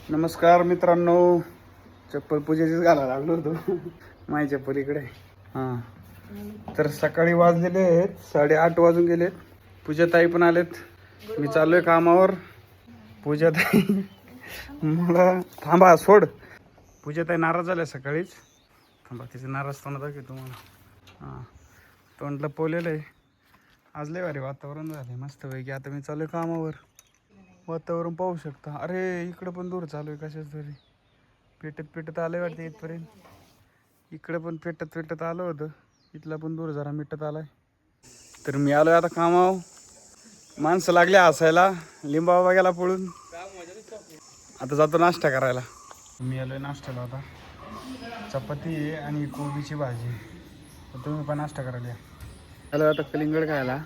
नमस्कार मित्रांनो, चप्पल पूजेचीच घालायला लागलो होतो माझी चप्पल इकडे. हां, तर सकाळी वाजलेले आहेत 8:30 वाजून गेलेत. पूजाताई पण आलेत. मी चाललोय कामावर. पूजाताई मला थांबा सोड. पूजाताई नाराज झाल्या सकाळीच. थांबा तिचे नाराज तोंड दाखव तुम्हाला. हां, तोंड लपवलेलं आहे. आज लय भारी वातावरण झालं मस्तपैकी. आता मी चालू आहे कामावर. वातावरण पाहू शकता. अरे इकडं पण दूर चालू आहे कशाच तरी. पेटत आलं वाटतं इथपर्यंत. इकडं पण पेटत आलं होतं. इथला पण दूर जरा मिटत आलाय. तर मी आलोय आता कामावर. माणसं लागले हसायला. लिंबाबा गेला पळून. आता जातो नाश्ता करायला. मी आलोय नाश्त्याला आता. चपाती आहे आणि कोबीची भाजी. तर तुम्ही पण नाश्ता करायला या. हॅलो, आता कलिंगड खायला.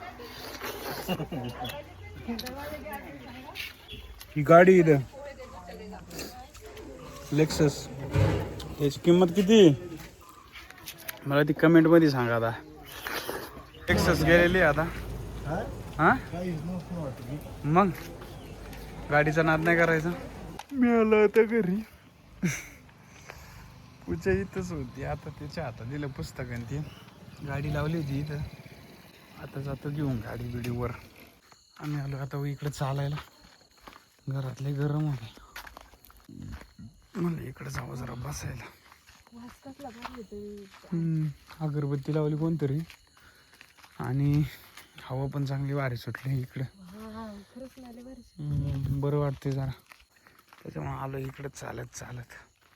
ही गाडी इथं लेक्सस, याची किंमत किती मला ती कमेंट मध्ये सांगा. आता लेक्सस गेलेली आता. हा मग गाडीचा नाद नाही करायचा. मी आलो आता घरी. पूजा इथंच होती. आता त्याच्या हातात दिलं पुस्तक आणि ती गाडी लावली होती इथं. आता जातो घेऊन गाडी बिडीवर. आम्ही आलो आता इकडे चालायला. घरातले गरम होते. मला इकडे जावं जरा बसायला. अगरबत्ती लावली कोणतरी आणि हवा पण चांगली भारी सुटली इकडे. बरं वाटते जरा. त्याच्यामुळे आलो इकडे चालत.